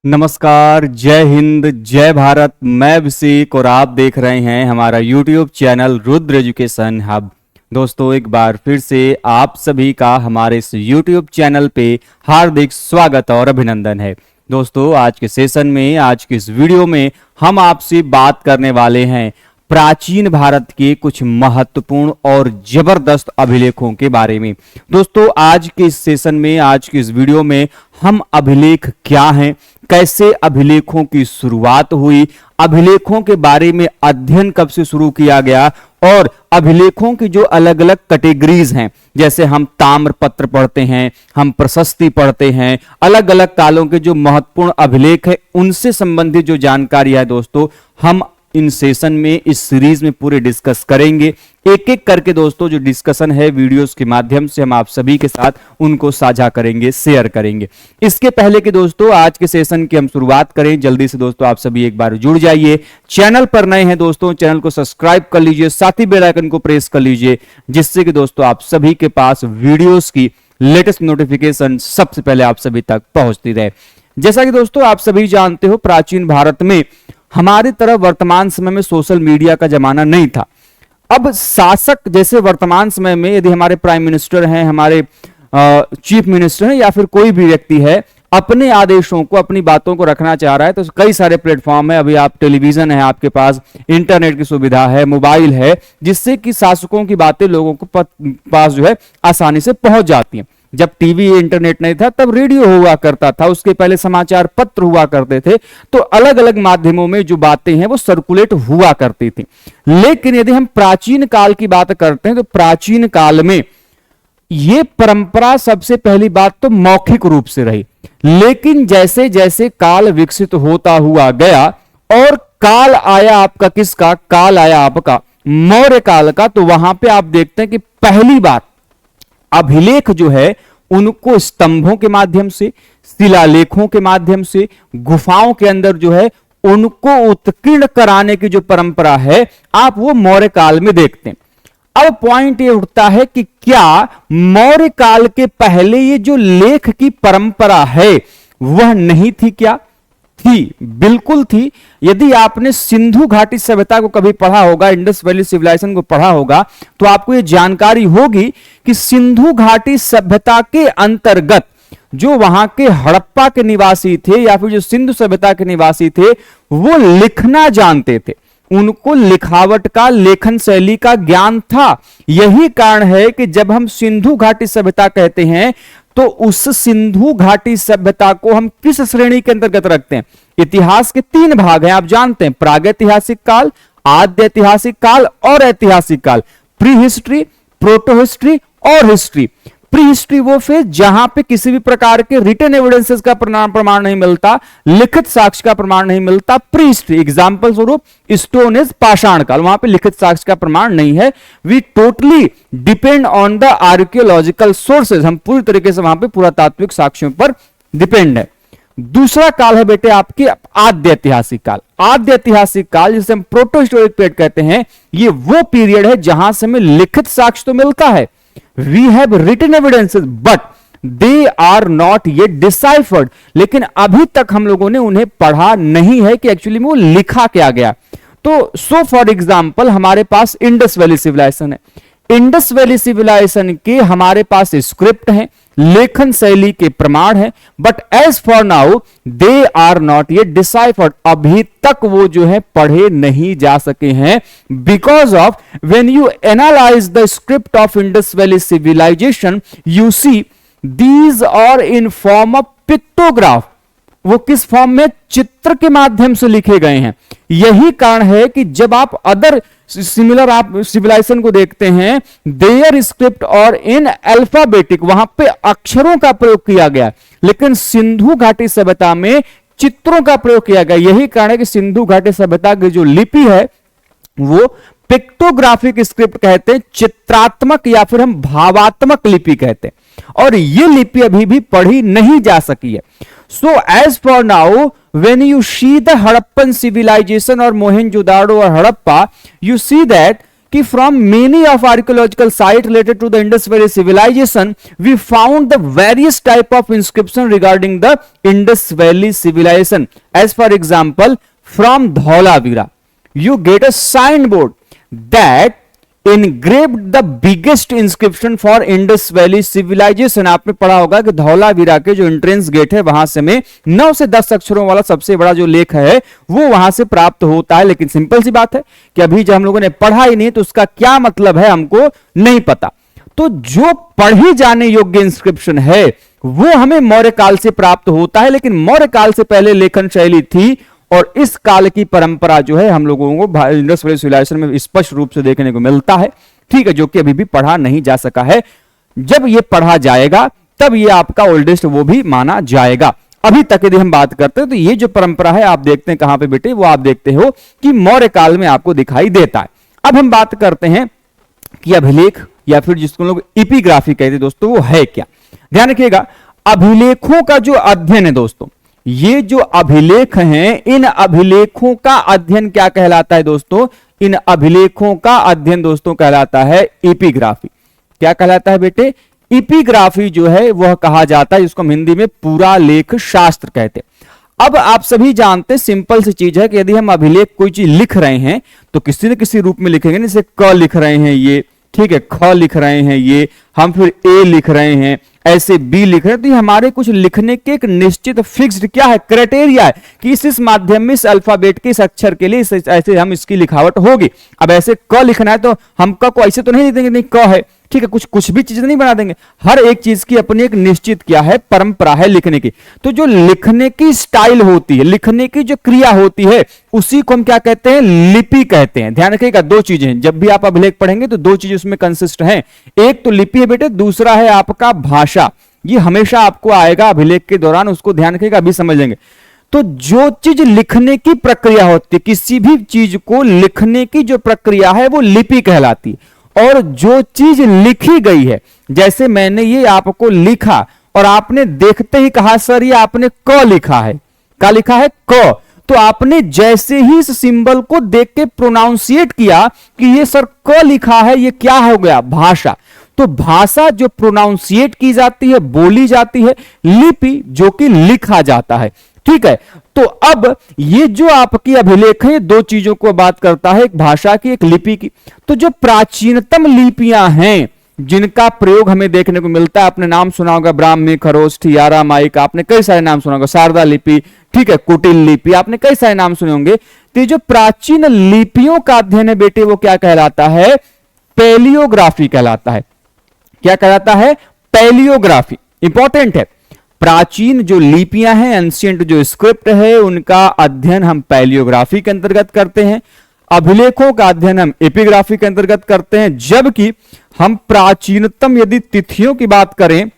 नमस्कार, जय हिंद, जय भारत। मैं अभिषेक और आप देख रहे हैं हमारा YouTube channel Rudra education hub. दोस्तों, एक बार फिर से आप सभी का हमारे इस YouTube चैनल पे हार्दिक स्वागत और अभिनंदन है। दोस्तों, आज के सेशन में, आज की इस वीडियो में हम आपसे बात करने वाले हैं प्राचीन भारत के कुछ महत्वपूर्ण और जबरदस्त अभिलेखों के बारे में। दोस्तों, आज के इस सेशन में, आज की इस वीडियो में हम अभिलेख क्या हैं, कैसे अभिलेखों की शुरुआत हुई, अभिलेखों के बारे में अध्ययन कब से शुरू किया गया और अभिलेखों की जो अलग अलग कैटेगरीज हैं, जैसे हम ताम्रपत्र पढ़ते हैं, हम प्रशस्ति पढ़ते हैं, अलग अलग कालों के जो महत्वपूर्ण अभिलेख है उनसे संबंधित जो जानकारी है दोस्तों, हम इन सेशन में, इस सीरीज में पूरे डिस्कस करेंगे। एक एक करके दोस्तों जो डिस्कशन है वीडियोस के माध्यम से हम आप सभी के साथ उनको साझा करेंगे, शेयर करेंगे। इसके पहले कि दोस्तों आज के सेशन की हम शुरुआत करें, जल्दी से दोस्तों आप सभी एक बार जुड़ जाइए। चैनल पर नए हैं दोस्तों, चैनल को सब्सक्राइब कर लीजिए, साथ ही बेल आइकन को प्रेस कर लीजिए, जिससे कि दोस्तों आप सभी के पास वीडियोस की लेटेस्ट नोटिफिकेशन सबसे पहले आप सभी तक पहुंचती रहे। जैसा कि दोस्तों आप सभी जानते हो, प्राचीन भारत में हमारी तरफ वर्तमान समय में सोशल मीडिया का जमाना नहीं था। अब शासक, जैसे वर्तमान समय में यदि हमारे प्राइम मिनिस्टर हैं, हमारे चीफ मिनिस्टर हैं या फिर कोई भी व्यक्ति है, अपने आदेशों को, अपनी बातों को रखना चाह रहा है तो कई सारे प्लेटफॉर्म है। अभी आप टेलीविजन है, आपके पास इंटरनेट की सुविधा है, मोबाइल है, जिससे कि शासकों की बातें लोगों को पास जो है आसानी से पहुंच जाती हैं। जब टीवी इंटरनेट नहीं था तब रेडियो हुआ करता था, उसके पहले समाचार पत्र हुआ करते थे, तो अलग अलग माध्यमों में जो बातें हैं वो सर्कुलेट हुआ करती थी। लेकिन यदि हम प्राचीन काल की बात करते हैं तो प्राचीन काल में ये परंपरा सबसे पहली बात तो मौखिक रूप से रही, लेकिन जैसे जैसे काल विकसित होता हुआ गया और काल आया आपका, किसका काल आया आपका मौर्य काल का, तो वहां पे आप देखते हैं कि पहली बार अभिलेख जो है उनको स्तंभों के माध्यम से, शिलालेखों के माध्यम से, गुफाओं के अंदर जो है उनको उत्कीर्ण कराने की जो परंपरा है आप वो मौर्य काल में देखते हैं। अब पॉइंट ये उठता है कि क्या मौर्य काल के पहले ये जो लेख की परंपरा है वह नहीं थी क्या? थी, बिल्कुल थी। यदि आपने सिंधु घाटी सभ्यता को कभी पढ़ा होगा, इंडस वैली सिविलाइजेशन को पढ़ा होगा, तो आपको यह जानकारी होगी कि सिंधु घाटी सभ्यता के अंतर्गत जो वहां के हड़प्पा के निवासी थे या फिर जो सिंधु सभ्यता के निवासी थे वो लिखना जानते थे, उनको लिखावट का, लेखन शैली का ज्ञान था। यही कारण है कि जब हम सिंधु घाटी सभ्यता कहते हैं तो उस सिंधु घाटी सभ्यता को हम किस श्रेणी के अंतर्गत रखते हैं? इतिहास के 3 भाग हैं, आप जानते हैं, प्रागैतिहासिक काल, आद्य ऐतिहासिक काल और ऐतिहासिक काल। प्री हिस्ट्री, प्रोटो हिस्ट्री और हिस्ट्री। प्री हिस्ट्री वो फेज जहां पे किसी भी प्रकार के रिटन एविडेंसेस का प्रमाण नहीं मिलता, लिखित साक्ष्य का प्रमाण नहीं मिलता। प्री हिस्ट्री एग्जांपल स्वरूप स्टोन एज, पाषाण काल, वहां पे लिखित साक्ष्य का प्रमाण नहीं है। We totally depend on the archaeological sources, हम पूरी तरीके से वहां पे पुरातात्विक साक्ष्यों पर डिपेंड है। दूसरा काल है बेटे आपकी आद्य ऐतिहासिक काल। आद्य ऐतिहासिक काल जिसे हम प्रोटो हिस्टोरिक पीरियड कहते हैं, ये वो पीरियड है जहां से हमें लिखित साक्ष्य तो मिलता है, we have written evidences but they are not yet deciphered, लेकिन अभी तक हम लोगों ने उन्हें पढ़ा नहीं है कि एक्चुअली में वो लिखा क्या गया। तो सो फॉर एग्जांपल हमारे पास इंडस वैली सिविलाइजेशन है, इंडस वैली सिविलाइजेशन के हमारे पास स्क्रिप्ट है, लेखन शैली के प्रमाण है, but as for now they are not yet deciphered, अभी तक वो जो है पढ़े नहीं जा सके हैं। Because of when you analyse the script of Indus valley civilization you see these are in form of pictograph, वो किस फॉर्म में? चित्र के माध्यम से लिखे गए हैं। यही कारण है कि जब आप अदर सिमिलर आप सिविलाइजेशन को देखते हैं, देयर स्क्रिप्ट और इन अल्फाबेटिक, वहां पे अक्षरों का प्रयोग किया गया, लेकिन सिंधु घाटी सभ्यता में चित्रों का प्रयोग किया गया। यही कारण है कि सिंधु घाटी सभ्यता की जो लिपि है वो पिक्टोग्राफिक स्क्रिप्ट कहते हैं, चित्रात्मक या फिर हम भावात्मक लिपि कहते हैं, और ये लिपि अभी भी पढ़ी नहीं जा सकी है। So as for now, when you see the Harappan civilization और मोहनजोदाड़ो और हड़प्पा, you see that कि from many of archaeological site related to the Indus valley civilization we found the various type of inscription regarding the Indus valley civilization. As for example, from Dholavira you get a signboard that engraved the biggest inscription for Indus Valley civilization. आपने पढ़ा होगा कि धौलावीरा के जो entrance gate है वहां से में 9 से 10 अक्षरों वाला सबसे बड़ा जो लेख है वो वहां से प्राप्त होता है. लेकिन सिंपल सी बात है कि अभी जब हम लोगों ने पढ़ा ही नहीं तो उसका क्या मतलब है हमको नहीं पता. तो जो पढ़ी जाने योग्य इंस्क्रिप्शन है वो हमें मौर्य काल से प्राप्त होता है. लेकिन मौर्य काल से पहले लेखन शैली थी और इस काल की परंपरा जो है हम लोगों को इंडस वैली सिविलाइजेशन में स्पष्ट रूप से देखने को मिलता है. ठीक है, जो कि अभी भी पढ़ा नहीं जा सका है. जब ये पढ़ा जाएगा तब ये आपका ओल्डेस्ट वो भी माना जाएगा. अभी तक यदि हम बात करते हैं तो ये जो परंपरा है आप देखते हैं कहां पे बेटे, वो आप देखते हो कि मौर्य काल में आपको दिखाई देता है. अब हम बात करते हैं कि अभिलेख या फिर जिसको लोग इपिग्राफी कहते हैं दोस्तों, वो है क्या. ध्यान रखिएगा, अभिलेखों का जो अध्ययन है दोस्तों, ये जो अभिलेख हैं, इन अभिलेखों का अध्ययन क्या कहलाता है दोस्तों? इन अभिलेखों का अध्ययन दोस्तों कहलाता है इपिग्राफी. क्या कहलाता है बेटे? इपिग्राफी जो है वह कहा जाता है, जिसको हम हिंदी में पूरा लेख शास्त्र कहते हैं. अब आप सभी जानते हैं, सिंपल सी चीज है कि यदि हम अभिलेख कोई चीज लिख रहे हैं तो किसी न किसी रूप में लिखेंगे. जैसे क लिख रहे हैं ये, ठीक है, ख लिख रहे हैं ये, हम फिर ए लिख रहे हैं, ऐसे बी लिख रहे हैं. तो ये हमारे कुछ लिखने के एक निश्चित फिक्स्ड क्या है, क्राइटेरिया है कि इस माध्यम में इस अल्फाबेट के इस अक्षर के लिए ऐसे हम इसकी लिखावट होगी. अब ऐसे क लिखना है तो हम क को ऐसे तो नहीं लिख देंगे, नहीं क है, ठीक है, कुछ भी चीज नहीं बना देंगे. हर एक चीज की अपनी एक निश्चित क्या है, परंपरा है लिखने की. तो जो लिखने की स्टाइल होती है, लिखने की जो क्रिया होती है, उसी को हम क्या कहते हैं, लिपि कहते हैं. ध्यान रखिएगा, दो चीजें, जब भी आप अभिलेख पढ़ेंगे तो दो चीजें उसमें कंसिस्ट हैं. एक तो लिपि है बेटे, दूसरा है आपका भाषा. ये हमेशा आपको आएगा अभिलेख के दौरान, उसको ध्यान रखिएगा, अभी समझ लेंगे. तो जो चीज लिखने की प्रक्रिया होती है, किसी भी चीज को लिखने की जो प्रक्रिया है वो लिपि कहलाती है. और जो चीज लिखी गई है, जैसे मैंने ये आपको लिखा और आपने देखते ही कहा सर ये आपने क लिखा है, क्या लिखा है, क. तो आपने जैसे ही इस सिंबल को देख के प्रोनाउंसिएट किया कि ये सर क लिखा है, ये क्या हो गया, भाषा. तो भाषा जो प्रोनाउंसिएट की जाती है, बोली जाती है, लिपि जो कि लिखा जाता है. ठीक है, तो अब ये जो आपकी अभिलेख है, दो चीजों को बात करता है, एक भाषा की, एक लिपि की. तो जो प्राचीनतम लिपियां हैं जिनका प्रयोग हमें देखने को मिलता है, आपने नाम सुना होगा ब्राह्मी, खरोष्ठी, आरामाइक, आपने कई सारे नाम सुना होगा, शारदा लिपि, ठीक है, कुटिल लिपि, आपने कई सारे नाम सुने होंगे. तो ये जो प्राचीन लिपियों का अध्ययन है बेटे, वो क्या कहलाता है, पैलियोग्राफी कहलाता है. क्या कहलाता है, पैलियोग्राफी. इंपॉर्टेंट है, प्राचीन जो लिपियां हैं, एंशिएंट जो स्क्रिप्ट है, उनका अध्ययन हम पैलियोग्राफी के अंतर्गत करते हैं. अभिलेखों का अध्ययन हम एपिग्राफी के अंतर्गत करते हैं. जबकि हम प्राचीनतम यदि तिथियों की बात करें,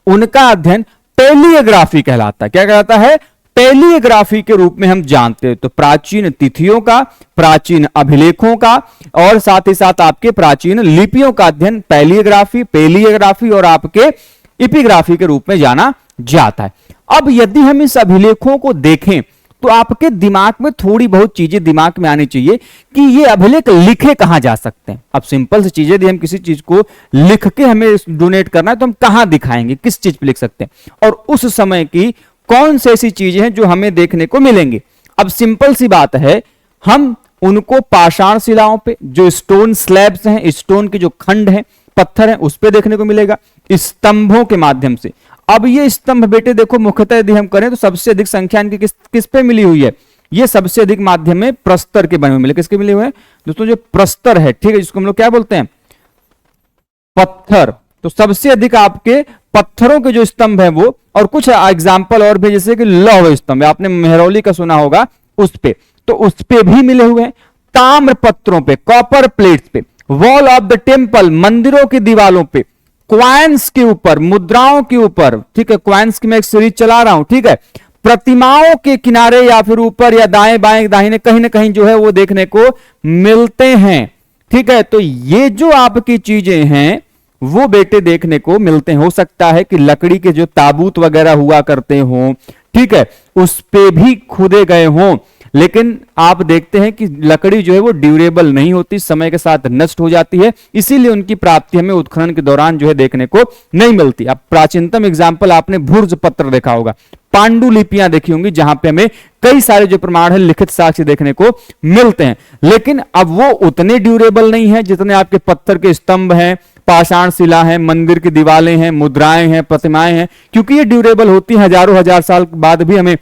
उनका अध्ययन पैलियोग्राफी कहलाता है. क्या कहलाता है, पैलियोग्राफी के रूप में हम जानते हैं. तो प्राचीन तिथियों का, प्राचीन अभिलेखों का और साथ ही साथ आपके प्राचीन लिपियों का अध्ययन पैलियोग्राफी और आपके एपिग्राफी के रूप में जाना जाता है. अब यदि हम इस अभिलेखों को देखें तो आपके दिमाग में थोड़ी बहुत चीजें दिमाग में आनी चाहिए कि ये अभिलेख लिखे कहां जा सकते हैं. अब सिंपल सी चीजें, यदि हम किसी चीज को लिख के हमें डोनेट करना है तो हम कहां दिखाएंगे, किस चीज पे लिख सकते हैं, और उस समय की कौन सी ऐसी चीजें हैं जो हमें देखने को मिलेंगी. अब सिंपल सी बात है, हम उनको पाषाण शिलाओं पे, जो स्टोन स्लैब्स हैं, स्टोन के जो खंड हैं, पत्थर हैं, उस पे देखने को मिलेगा, स्तंभों के माध्यम से. अब ये स्तंभ बेटे देखो, मुख्यतः यदि हम करें तो सबसे अधिक संख्या इनकी किस पे मिली हुई है, ये सबसे अधिक माध्यम में प्रस्तर के बने हुए मिले. किसके मिले हुए हैं दोस्तों, जो प्रस्तर है, ठीक है, जिसको हम लोग क्या बोलते हैं, पत्थर. तो सबसे अधिक आपके पत्थरों के जो स्तंभ है वो, और कुछ एग्जाम्पल और भी, जैसे कि लौह स्तंभ, आपने मेहरौली का सुना होगा, उस पे, तो उस पे भी मिले हुए हैं. ताम्र पत्रों पे, कॉपर प्लेट्स पे, वॉल ऑफ द टेम्पल, मंदिरों की दीवालों पे, क्वाइंस के ऊपर, मुद्राओं के ऊपर, ठीक है, क्वाइंस की मैं एक सीरीज चला रहा हूं, ठीक है, प्रतिमाओं के किनारे या फिर ऊपर या दाएं बाएं दाहिने कहीं ना कहीं जो है वो देखने को मिलते हैं. ठीक है, तो ये जो आपकी चीजें हैं वो बेटे देखने को मिलते हैं. हो सकता है कि लकड़ी के जो ताबूत वगैरह हुआ करते हों, ठीक है, उस पे भी खुदे गए हों, लेकिन आप देखते हैं कि लकड़ी जो है वो ड्यूरेबल नहीं होती, समय के साथ नष्ट हो जाती है, इसीलिए उनकी प्राप्ति हमें उत्खनन के दौरान जो है देखने को नहीं मिलती। अब प्राचीनतम एग्जाम्पल आपने भूर्ज पत्र देखा होगा, पांडुलिपियां देखी होंगी, जहां पे हमें कई सारे जो प्रमाण है लिखित साक्ष्य देखने को मिलते हैं, लेकिन अब वो उतने ड्यूरेबल नहीं है जितने आपके पत्थर के स्तंभ हैं, पाषाण शिला है, मंदिर की दीवारें हैं, मुद्राएं हैं, प्रतिमाएं हैं, क्योंकि ये ड्यूरेबल होती हैं, हजारों हजार साल बाद भी हमें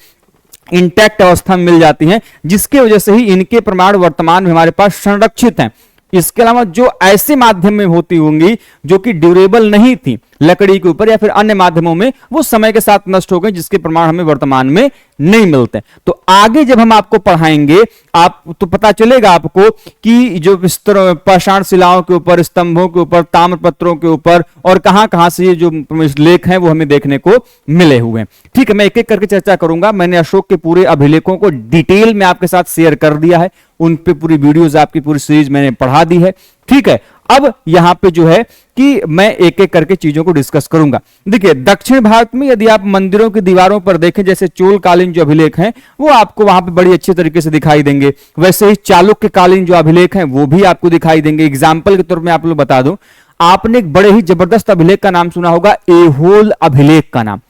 इंटैक्ट अवस्था में मिल जाती हैं, जिसकी वजह से ही इनके प्रमाण वर्तमान में हमारे पास संरक्षित हैं। इसके अलावा जो ऐसे माध्यम में होती होंगी जो कि ड्यूरेबल नहीं थी लकड़ी के ऊपर या फिर अन्य माध्यमों में, वो समय के साथ नष्ट हो गए, जिसके प्रमाण हमें वर्तमान में नहीं मिलते। तो आगे जब हम आपको पढ़ाएंगे आप तो पता चलेगा आपको कि जो पाषाण शिलाओं के ऊपर, स्तंभों के ऊपर, ताम्रपत्रों के ऊपर और कहां से ये जो लेख हैं वो हमें देखने को मिले हुए हैं। ठीक है, मैं एक एक करके चर्चा करूंगा। मैंने अशोक के पूरे अभिलेखों को डिटेल में आपके साथ शेयर कर दिया है, उन पे पूरी वीडियोस आपकी पूरी सीरीज मैंने पढ़ा दी है। ठीक है, अब यहां पे जो है कि मैं एक एक करके चीजों को डिस्कस करूंगा। देखिए, दक्षिण भारत में यदि आप मंदिरों की दीवारों पर देखें, जैसे चोल कालीन जो अभिलेख हैं वो आपको वहां पे बड़ी अच्छी तरीके से दिखाई देंगे, वैसे ही चालुक्य कालीन जो अभिलेख हैं वो भी आपको दिखाई देंगे। एग्जाम्पल के तौर पर आप लोग बता दूं, आपने एक बड़े ही जबरदस्त अभिलेख का नाम सुना होगा, एहोल अभिलेख का नाम।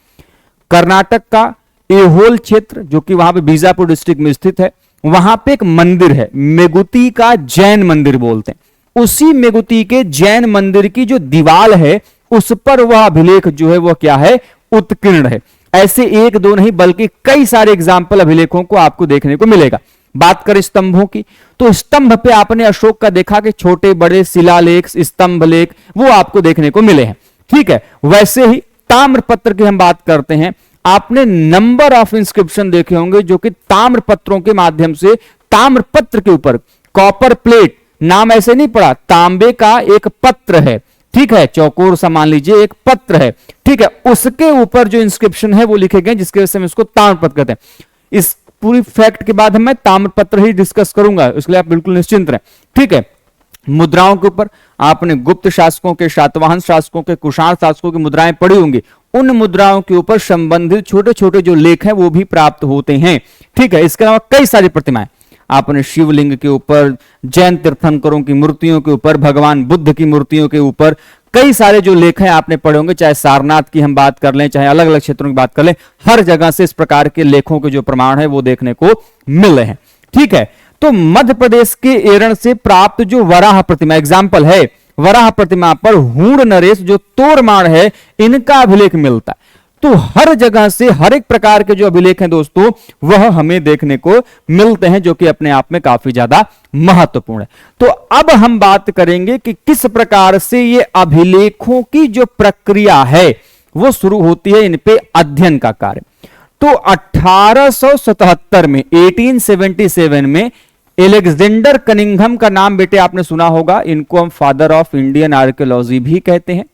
कर्नाटक का एहोल क्षेत्र जो कि वहां पे बीजापुर डिस्ट्रिक्ट में स्थित है, वहां पे एक मंदिर है, मेगुती का जैन मंदिर बोलते हैं। उसी मेगुती के जैन मंदिर की जो दीवार है उस पर वह अभिलेख जो है वह क्या है, उत्कीर्ण है। ऐसे एक दो नहीं बल्कि कई सारे एग्जाम्पल अभिलेखों को आपको देखने को मिलेगा। बात करें स्तंभों की, तो स्तंभ पे आपने अशोक का देखा कि छोटे बड़े शिलालेख, स्तंभ लेख वो आपको देखने को मिले हैं। ठीक है, वैसे ही ताम्रपत्र की हम बात करते हैं, आपने नंबर ऑफ इंस्क्रिप्शन देखे होंगे जो कि ताम्रपत्रों के माध्यम से ताम्रपत्र के ऊपर, कॉपर प्लेट नाम ऐसे नहीं पड़ा, तांबे का एक पत्र है, ठीक है, चौकोर सा मान लीजिए एक पत्र है, ठीक है, उसके ऊपर जो इंस्क्रिप्शन है वो लिखे गए, जिसके वजह से हम इसको ताम्रपत्र कहते हैं। इस पूरी फैक्ट के बाद मैं ताम्रपत्र ही डिस्कस करूंगा, इसलिए आप बिल्कुल निश्चिंत रहें। ठीक है, मुद्राओं के ऊपर आपने गुप्त शासकों के, शातवाहन शासकों के, कुषाण शासकों की मुद्राएं पढ़ी होंगी, उन मुद्राओं के ऊपर संबंधित छोटे छोटे जो लेख हैं वो भी प्राप्त होते हैं। ठीक है, इसके अलावा कई सारी प्रतिमाएं आपने शिवलिंग के ऊपर, जैन तीर्थंकरों की मूर्तियों के ऊपर, भगवान बुद्ध की मूर्तियों के ऊपर कई सारे जो लेख हैं आपने पढ़े होंगे, चाहे सारनाथ की हम बात कर लें, चाहे अलग अलग क्षेत्रों की बात कर लें, हर जगह से इस प्रकार के लेखों के जो प्रमाण है वो देखने को मिल रहे हैं। ठीक है, तो मध्य प्रदेश के एरण से प्राप्त जो वराह प्रतिमा एग्जाम्पल है, वराह प्रतिमा पर हूण नरेश जो तोरमाण है इनका अभिलेख मिलता है। तो हर जगह से हर एक प्रकार के जो अभिलेख हैं दोस्तों वह हमें देखने को मिलते हैं, जो कि अपने आप में काफी ज्यादा महत्वपूर्ण है। तो अब हम बात करेंगे कि किस प्रकार से ये अभिलेखों की जो प्रक्रिया है वो शुरू होती है, इन पे अध्ययन का कार्य। तो 1877 में 1877 में एलेक्जेंडर कनिंघम का नाम बेटे आपने सुना होगा, इनको हम फादर ऑफ इंडियन आर्कियोलॉजी भी कहते हैं,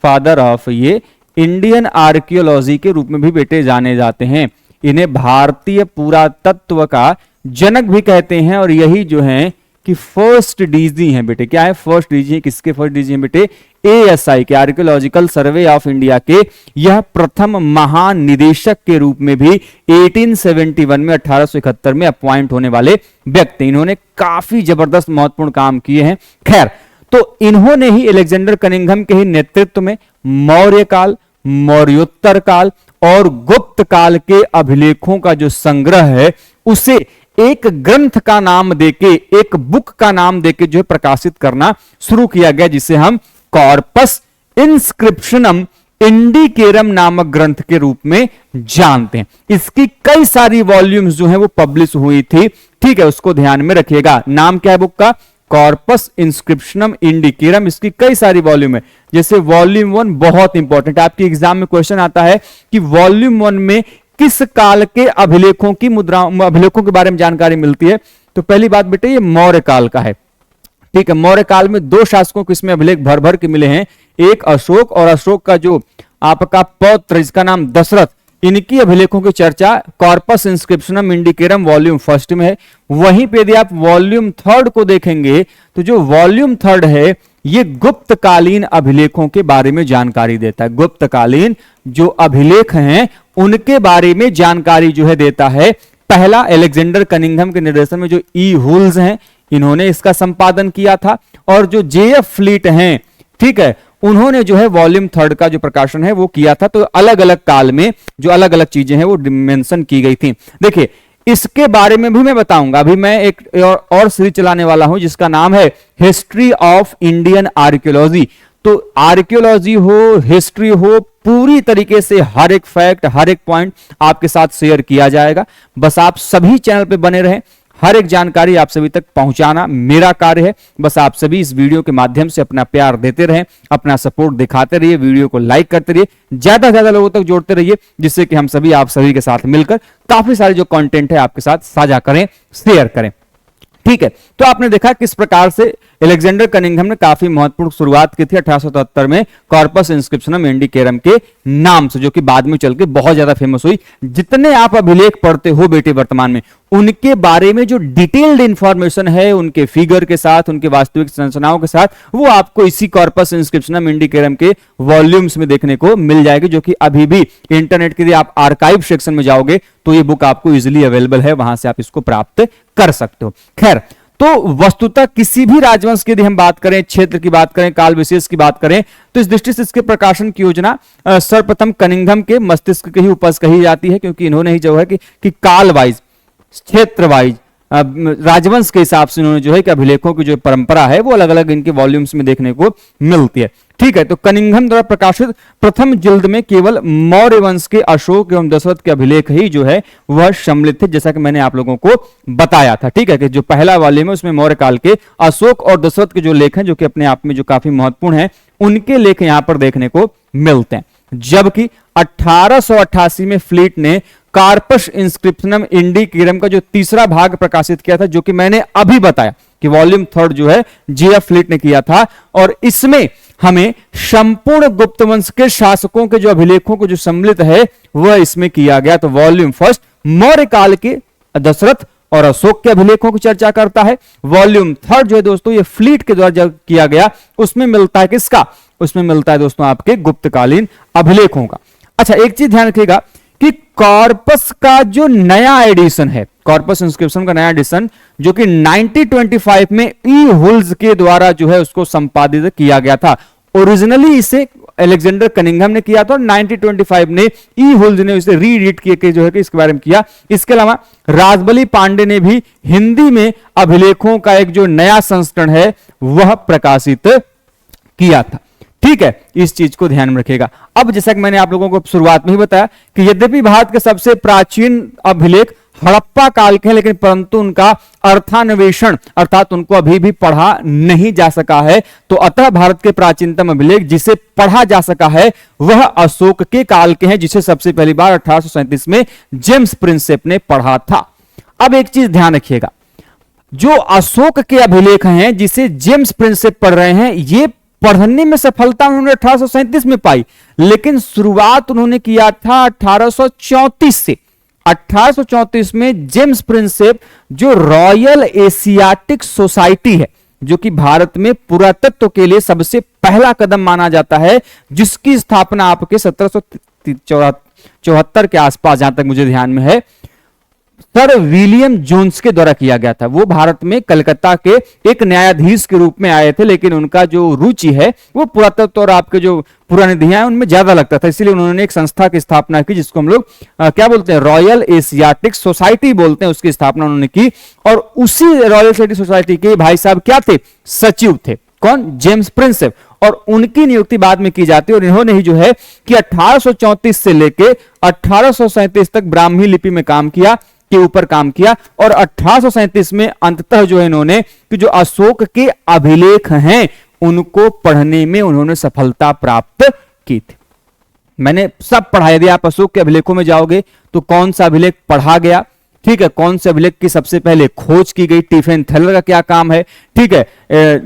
फादर ऑफ ये इंडियन आर्कियोलॉजी के रूप में भी बेटे जाने जाते हैं। इन्हें भारतीय पुरातत्व का जनक भी कहते हैं, और यही जो है कि फर्स्ट डीजी हैं बेटे। क्या है फर्स्ट डीजी? किसके फर्स्ट डीजी हैं बेटे? एएसआई के, आर्कियोलॉजिकल सर्वे ऑफ इंडिया के यह प्रथम महानिदेशक के रूप में भी 1871 में 1871 में अपॉइंट होने वाले व्यक्ति। इन्होंने काफी जबरदस्त महत्वपूर्ण काम किए हैं। खैर, तो इन्होंने ही अलेक्जेंडर कनिंघम के ही नेतृत्व में मौर्य काल, मौर्योत्तर काल और गुप्त काल के अभिलेखों का जो संग्रह है उसे एक ग्रंथ का नाम देके, एक बुक का नाम देके जो है प्रकाशित करना शुरू किया गया, जिसे हम कॉर्पस इंस्क्रिप्शनम इंडिकेरम नामक ग्रंथ के रूप में जानते हैं। इसकी कई सारी वॉल्यूम्स जो है वो पब्लिश हुई थी। ठीक है, उसको ध्यान में रखिएगा। नाम क्या है बुक का? कॉर्पस इंस्क्रिप्शनम इंडिकेरम। इसकी कई सारी वॉल्यूम है, जैसे वॉल्यूम 1 बहुत इंपॉर्टेंट, आपके एग्जाम में क्वेश्चन आता है कि वॉल्यूम 1 में किस काल के अभिलेखों की अभिलेखों के बारे में जानकारी मिलती है। तो पहली बात बेटे ये मौर्य काल का है। ठीक है, मौर्य काल में 2 शासकों को इसमें अभिलेख भर भर के मिले हैं, एक अशोक और अशोक का जो आपका पौत्र जिसका नाम दशरथ, इनकी अभिलेखों की चर्चा कॉर्पस इंस्क्रिप्शनम इंडिकेरम वॉल्यूम 1 में है। वहीं पे यदि आप वॉल्यूम 3 को देखेंगे तो जो वॉल्यूम 3 है ये गुप्तकालीन अभिलेखों के बारे में जानकारी देता है। गुप्तकालीन जो अभिलेख हैं उनके बारे में जानकारी जो है देता है। पहला एलेक्जेंडर कनिंघम के निर्देशन में जो ई हुल्स हैं, इन्होंने इसका संपादन किया था, और जो जेएफ फ्लीट हैं, ठीक है, उन्होंने जो है वॉल्यूम 3 का जो प्रकाशन है वो किया था। तो अलग अलग काल में जो अलग अलग चीजें हैं वो मेंशन की गई थी। देखिए, इसके बारे में भी मैं बताऊंगा। अभी मैं एक और सीरीज चलाने वाला हूं जिसका नाम है हिस्ट्री ऑफ इंडियन आर्कियोलॉजी। तो आर्कियोलॉजी हो, हिस्ट्री हो, पूरी तरीके से हर एक फैक्ट, हर एक पॉइंट आपके साथ शेयर किया जाएगा। बस आप सभी चैनल पे बने रहें, हर एक जानकारी आप सभी तक पहुंचाना मेरा कार्य है। बस आप सभी इस वीडियो के माध्यम से अपना प्यार देते रहें, अपना सपोर्ट दिखाते रहिए, वीडियो को लाइक करते रहिए, ज्यादा से ज्यादा लोगों तक जोड़ते रहिए, जिससे कि हम सभी आप सभी के साथ मिलकर काफी सारे जो कंटेंट है आपके साथ साझा करें, शेयर करें। ठीक है, तो आपने देखा किस प्रकार से एलेक्जेंडर कनिंघम ने काफी महत्वपूर्ण शुरुआत की थी 1877 में कॉर्पस इंस्क्रिप्शनम इंडिकेरम के नाम से, जो कि बाद में चल के बहुत ज्यादा फेमस हुई। जितने आप अभिलेख पढ़ते हो बेटे वर्तमान में, उनके बारे में जो डिटेल्ड इंफॉर्मेशन है, उनके फिगर के साथ, उनके वास्तविक संरचनाओं के साथ, वो आपको इसी कॉर्पस इंस्क्रिप्शनम इंडिकेरम के वॉल्यूम्स में देखने को मिल जाएगी, जो कि अभी भी इंटरनेट के लिए आप आर्काइव सेक्शन में जाओगे तो ये बुक आपको इजिली अवेलेबल है, वहां से आप इसको प्राप्त कर सकते हो। खैर, तो वस्तुतः किसी भी राजवंश की यदि हम बात करें, क्षेत्र की बात करें, काल विशेष की बात करें, तो इस दृष्टि से इसके प्रकाशन की योजना सर्वप्रथम कनिंघम के मस्तिष्क की ही उपज कही जाती है, क्योंकि इन्होंने ही जो है कि काल वाइज, क्षेत्र वाइज, राजवंश के हिसाब से इन्होंने जो है कि अभिलेखों की जो परंपरा है वो अलग अलग इनके वॉल्यूम्स में देखने को मिलती है। ठीक है, तो कनिंघम द्वारा प्रकाशित प्रथम जिल्द में केवल मौर्य वंश के अशोक एवं दशरथ के अभिलेख ही जो है वह सम्मिलित थे, जैसा कि मैंने आप लोगों को बताया था। ठीक है, कि जो पहला वॉल्यूम है उसमें मौर्य काल के अशोक और दशरथ के जो लेख हैं, जो कि अपने आप में जो काफी महत्वपूर्ण है, उनके लेख यहां पर देखने को मिलते हैं। जबकि 1888 में फ्लीट ने कार्पस इंस्क्रिप्शनम इंडिकेरम का जो तीसरा भाग प्रकाशित किया था, जो कि मैंने अभी बताया कि वॉल्यूम 3 जो है जेएफ फ्लीट ने किया था, और इसमें हमें संपूर्ण गुप्त वंश के शासकों के जो अभिलेखों को जो सम्मिलित है वह इसमें किया गया। तो वॉल्यूम 1 मौर्य काल के दशरथ और अशोक के अभिलेखों की चर्चा करता है। वॉल्यूम 3 जो है दोस्तों ये फ्लीट के द्वारा जब किया गया, उसमें मिलता है किसका? उसमें मिलता है दोस्तों आपके गुप्तकालीन अभिलेखों का। अच्छा, एक चीज ध्यान रखिएगा कि कॉर्पस का जो नया एडिशन है, कॉर्पस इंस्क्रिप्शन का नया एडिशन, जो कि 1925 में ई हुल्स के द्वारा जो है उसको संपादित किया गया था। ओरिजिनली इसे एलेक्जेंडर कनिंघम ने किया था, और 1925 में ई हुल्स ने इसे रीएडिट किए जो है कि इसके बारे में किया। इसके अलावा राजबली पांडे ने भी हिंदी में अभिलेखों का एक जो नया संस्करण है वह प्रकाशित किया था। ठीक है, इस चीज को ध्यान में रखिएगा। अब जैसा कि मैंने आप लोगों को शुरुआत में ही बताया कि यद्यपि भारत के सबसे प्राचीन अभिलेख हड़प्पा काल के हैं, लेकिन परंतु उनका अर्थान्वेषण अर्थात उनको अभी भी पढ़ा नहीं जा सका है। तो अतः भारत के प्राचीनतम अभिलेख जिसे पढ़ा जा सका है वह अशोक के काल के हैं, जिसे सबसे पहली बार 1837 में जेम्स प्रिंसेप ने पढ़ा था। अब एक चीज ध्यान रखिएगा, जो अशोक के अभिलेख हैं जिसे जेम्स प्रिंसेप पढ़ रहे हैं, ये पढ़ने में सफलता उन्होंने 1837 में पाई, लेकिन शुरुआत उन्होंने किया था 1834 से। 1834 में जेम्स प्रिंसेप जो रॉयल एशियाटिक सोसाइटी है, जो कि भारत में पुरातत्व के लिए सबसे पहला कदम माना जाता है, जिसकी स्थापना आपके 1774 के आसपास, जहां तक मुझे ध्यान में है, सर विलियम जोन्स के द्वारा किया गया था। वो भारत में कलकत्ता के एक न्यायाधीश के रूप में आए थे, लेकिन उनका जो रुचि है वो पुरातत्व और आपके जो पुरानिधियां हैं उनमें ज्यादा लगता था, इसलिए उन्होंने एक संस्था की स्थापना की, जिसको हम लोग क्या बोलते हैं, रॉयल एशियाटिक सोसाइटी बोलते हैं। उसकी स्थापना उन्होंने की, और उसी रॉयल एशियाटिक सोसाइटी के भाई साहब क्या थे, सचिव थे। कौन? James Prinsep. और उनकी नियुक्ति बाद में की जाती है, और इन्होंने ही जो है कि 1834 से लेके 1837 तक ब्राह्मी लिपि में काम किया, के ऊपर काम किया, और 1837 में अंततः जो है इन्होंने कि जो अशोक के अभिलेख हैं उनको पढ़ने में उन्होंने सफलता प्राप्त की थी। मैंने सब पढ़ा। यदि आप अशोक के अभिलेखों में जाओगे तो कौन सा अभिलेख पढ़ा गया, ठीक है, कौन से अभिलेख की सबसे पहले खोज की गई, टिफेन थेलर का क्या काम है, ठीक है,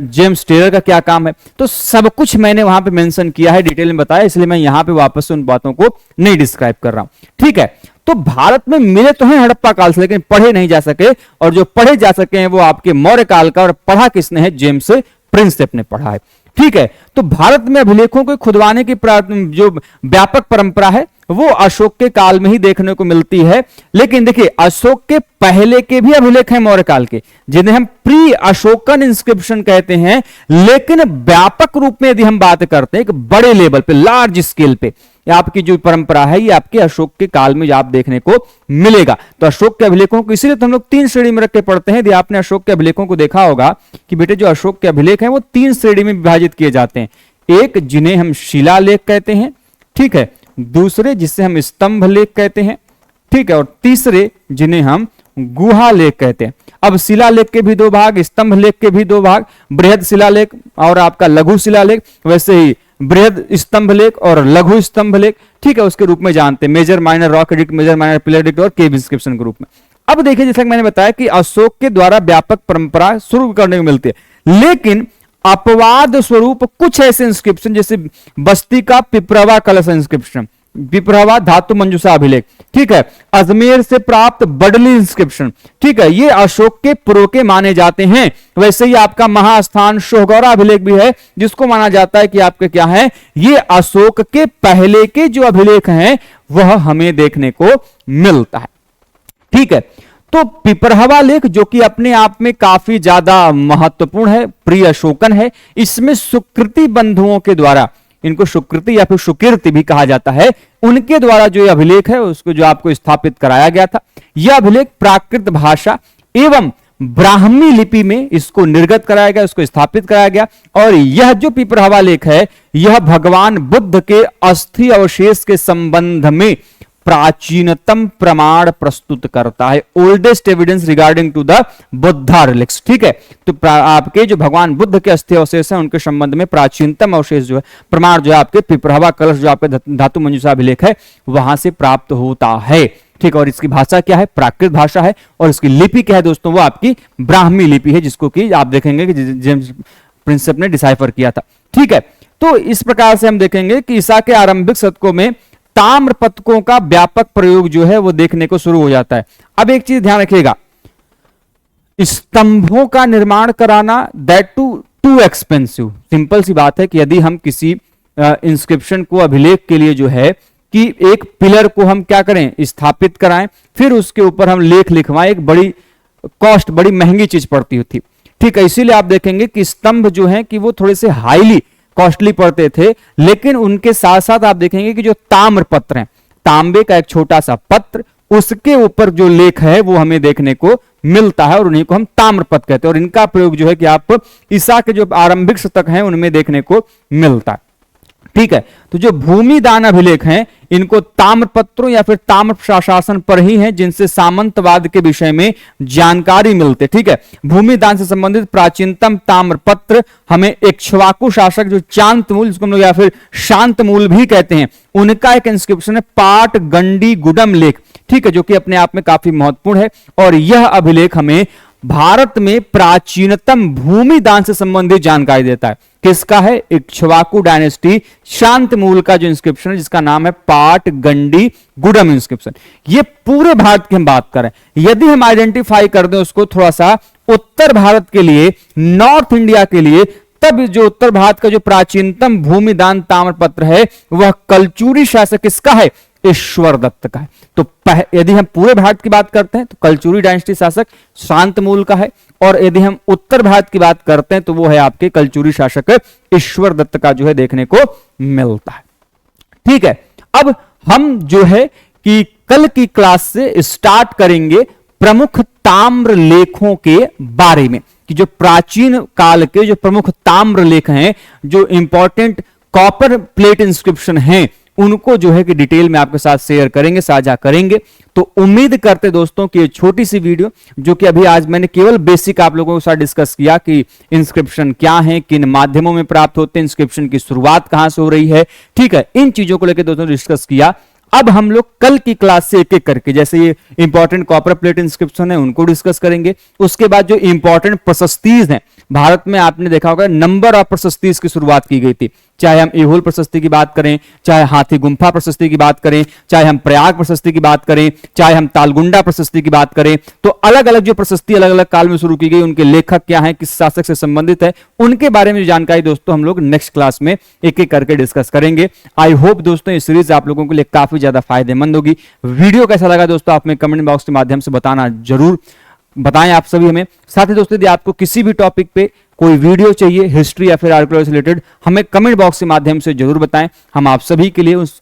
जेम्स टेलर का क्या काम है, तो सब कुछ मैंने वहां पे मेंशन किया है, डिटेल में बताया, इसलिए मैं यहां पे वापस से उन बातों को नहीं डिस्क्राइब कर रहा हूं। ठीक है, तो भारत में मिले तो हैं हड़प्पा काल से, लेकिन पढ़े नहीं जा सके, और जो पढ़े जा सके हैं वो आपके मौर्य काल का, और पढ़ा किसने है, जेम्स प्रिंसेप ने पढ़ा है। ठीक है, तो भारत में अभिलेखों को खुदवाने की जो व्यापक परंपरा है वो अशोक के काल में ही देखने को मिलती है। लेकिन देखिए अशोक के पहले के भी अभिलेख हैं मौर्य काल के, जिन्हें हम प्री अशोकन इंस्क्रिप्शन कहते हैं। लेकिन व्यापक रूप में यदि हम बात करते हैं एक बड़े लेवल पे, लार्ज स्केल पे, आपकी जो परंपरा है ये आपके अशोक के काल में आप देखने को मिलेगा। तो अशोक के अभिलेखों को इसीलिए तो हम लोग 3 श्रेणी में रख के पढ़ते हैं। यदि आपने अशोक के अभिलेखों को देखा होगा कि बेटे जो अशोक के अभिलेख हैं वो 3 श्रेणी में विभाजित किए जाते हैं। एक जिन्हें हम शिलालेख कहते हैं, ठीक है, दूसरे जिसे हम स्तंभ लेख कहते हैं, ठीक है, और तीसरे जिन्हें हम गुहा लेख कहते हैं। अब शिलालेख के भी 2 भाग, स्तंभ लेख के भी 2 भाग, बृहद शिलालेख और आपका लघु शिलालेख, वैसे ही बृहद स्तंभ लेख और लघु स्तंभ लेख, ठीक है, उसके रूप में जानते हैं major minor rock edict, major minor pillar edict और केव इंस्क्रिप्शन के रूप में। अब देखिए जैसा कि मैंने बताया कि अशोक के द्वारा व्यापक परंपरा शुरू करने को मिलती है, लेकिन अपवाद स्वरूप कुछ ऐसे इंस्क्रिप्शन जैसे बस्ती का पिपरवा कलश इंस्क्रिप्शन, पिपरवा धातु मंजूषा अभिलेख, ठीक है, अजमेर से प्राप्त बडली इंस्क्रिप्शन, ठीक है, ये अशोक के पूर्व के माने जाते हैं। वैसे ही आपका महास्थान शोहगौरा अभिलेख भी है, जिसको माना जाता है कि आपके क्या है, ये अशोक के पहले के जो अभिलेख हैं वह हमें देखने को मिलता है। ठीक है, तो पिपरहवा लेख जो कि अपने आप में काफी ज्यादा महत्वपूर्ण है, प्री अशोकन है, इसमें सुकृति बंधुओं के द्वारा, इनको सुकृति या फिर सुकीर्ति भी कहा जाता है, उनके द्वारा जो ये अभिलेख है उसको जो आपको स्थापित कराया गया था। यह अभिलेख प्राकृत भाषा एवं ब्राह्मी लिपि में इसको निर्गत कराया गया, उसको स्थापित कराया गया। और यह जो पिपरहवा लेख है यह भगवान बुद्ध के अस्थि अवशेष के संबंध में प्राचीनतम प्रमाण प्रस्तुत करता है, oldest evidence regarding to the Buddha relics. ठीक है, तो आपके जो भगवान बुद्ध के अस्थि अवशेष हैं उनके संबंध में प्राचीनतम अवशेष जो है, प्रमाण जो है आपके पिपरहवा कलश जो आपके धातु मंजूषा अभिलेख है वहां से प्राप्त होता है। ठीक, और इसकी भाषा क्या है, प्राकृत भाषा है, और इसकी लिपि क्या है दोस्तों, वो आपकी ब्राह्मी लिपि है, जिसको कि आप देखेंगे कि जेम्स प्रिंसेप ने डिसाइफर किया था। ठीक है, तो इस प्रकार से हम देखेंगे कि ईसा के आरंभिक शतकों में ताम्र पतकों का व्यापक प्रयोग जो है वो देखने को शुरू हो जाता है। अब एक चीज ध्यान रखिएगा, स्तंभों का निर्माण कराना दैट टू एक्सपेंसिव। सिंपल सी बात है कि यदि हम किसी इंस्क्रिप्शन को अभिलेख के लिए जो है कि एक पिलर को हम क्या करें, स्थापित कराएं, फिर उसके ऊपर हम लेख लिखवाएं, एक बड़ी कॉस्ट, बड़ी महंगी चीज पड़ती थी। ठीक है, इसीलिए आप देखेंगे कि स्तंभ जो है कि वो थोड़े से हाईली कॉस्टली पड़ते थे, लेकिन उनके साथ साथ आप देखेंगे कि जो ताम्र पत्र है, तांबे का एक छोटा सा पत्र, उसके ऊपर जो लेख है वो हमें देखने को मिलता है, और उन्हीं को हम ताम्रपत्र कहते हैं। और इनका प्रयोग जो है कि आप ईसा के जो आरंभिक शतक हैं उनमें देखने को मिलता है। ठीक है, तो जो भूमि दान अभिलेख हैं इनको ताम्रपत्रों या फिर ताम्र प्रशासन पर ही हैं, जिनसे सामंतवाद के विषय में जानकारी मिलते। ठीक है, भूमि दान से संबंधित प्राचीनतम ताम्रपत्र हमें इक्ष्वाकु शासक जो चांतमूल, जिसको हम लोग या फिर शांतमूल भी कहते हैं, उनका एक इंस्क्रिप्शन है पाट गंडी गुडम लेख। ठीक है, जो कि अपने आप में काफी महत्वपूर्ण है, और यह अभिलेख हमें भारत में प्राचीनतम भूमि दान से संबंधित जानकारी देता है। किसका है, इक्ष्वाकु डायनेस्टी शांतमूल का जो इंस्क्रिप्शन है, जिसका नाम है पाट गंडी गुडम इंस्क्रिप्शन। ये पूरे भारत की हम बात करें, यदि हम आइडेंटिफाई कर दें उसको थोड़ा सा उत्तर भारत के लिए, नॉर्थ इंडिया के लिए, तब जो उत्तर भारत का जो प्राचीनतम भूमि दान ताम्रपत्र है वह कलचुरी शासक किसका है, ईश्वर दत्त का है। तो यदि हम पूरे भारत की बात करते हैं तो कलचुरी डायनेस्टी शासक शांतमूल का है, और यदि हम उत्तर भारत की बात करते हैं तो वो है आपके कलचुरी शासक ईश्वर दत्त का जो है देखने को मिलता है। ठीक है, अब हम जो है कि कल की क्लास से स्टार्ट करेंगे प्रमुख ताम्र लेखों के बारे में, कि जो प्राचीन काल के जो प्रमुख ताम्र लेख हैं, जो इंपॉर्टेंट कॉपर प्लेट इंस्क्रिप्शन हैं, उनको जो है कि डिटेल में आपके साथ शेयर करेंगे, साझा करेंगे। तो उम्मीद करते दोस्तों कि ये छोटी सी वीडियो जो कि अभी आज मैंने केवल बेसिक आप लोगों के साथ डिस्कस किया कि इंस्क्रिप्शन क्या है, किन माध्यमों में प्राप्त होते हैं, इंस्क्रिप्शन की शुरुआत कहां से हो रही है, ठीक है, इन चीजों को लेकर दोस्तों डिस्कस किया। अब हम लोग कल की क्लास से एक एक करके, जैसे ये इंपॉर्टेंट कॉपर प्लेट इंस्क्रिप्शन है उनको डिस्कस करेंगे। उसके बाद जो इंपॉर्टेंट प्रशस्तीज हैं, भारत में आपने देखा होगा नंबर ऑफ प्रशस्तीज की शुरुआत की गई थी, चाहे हम ऐहोल प्रशस्ति की बात करें, चाहे हाथी गुम्फा प्रशस्ति की बात करें, चाहे हम प्रयाग प्रशस्ति की बात करें, चाहे हम तालगुंडा प्रशस्ति की बात करें, तो अलग अलग जो प्रशस्ति अलग अलग काल में शुरू की गई, उनके लेखक क्या हैं, किस शासक से संबंधित है, उनके बारे में जो जानकारी दोस्तों हम लोग नेक्स्ट क्लास में एक एक करके डिस्कस करेंगे। आई होप दोस्तों ये सीरीज आप लोगों के लिए काफी ज्यादा फायदेमंद होगी। वीडियो कैसा लगा दोस्तों आप में कमेंट बॉक्स के माध्यम से बताना जरूर बताएं आप सभी हमें। साथ ही दोस्तों यदि आपको किसी भी टॉपिक पे कोई वीडियो चाहिए हिस्ट्री या फिर आर्कियोलॉजी से रिलेटेड, हमें कमेंट बॉक्स के माध्यम से जरूर बताएं। हम आप सभी के लिए उस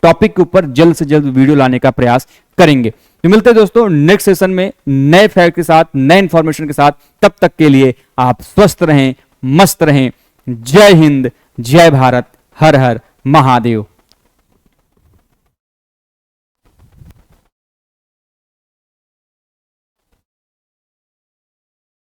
टॉपिक के ऊपर जल्द से जल्द वीडियो लाने का प्रयास करेंगे। तो मिलते हैं दोस्तों नेक्स्ट सेशन में नए फैक्ट के साथ, नए इंफॉर्मेशन के साथ। तब तक के लिए आप स्वस्थ रहें, मस्त रहें। जय हिंद, जय भारत, हर हर महादेव।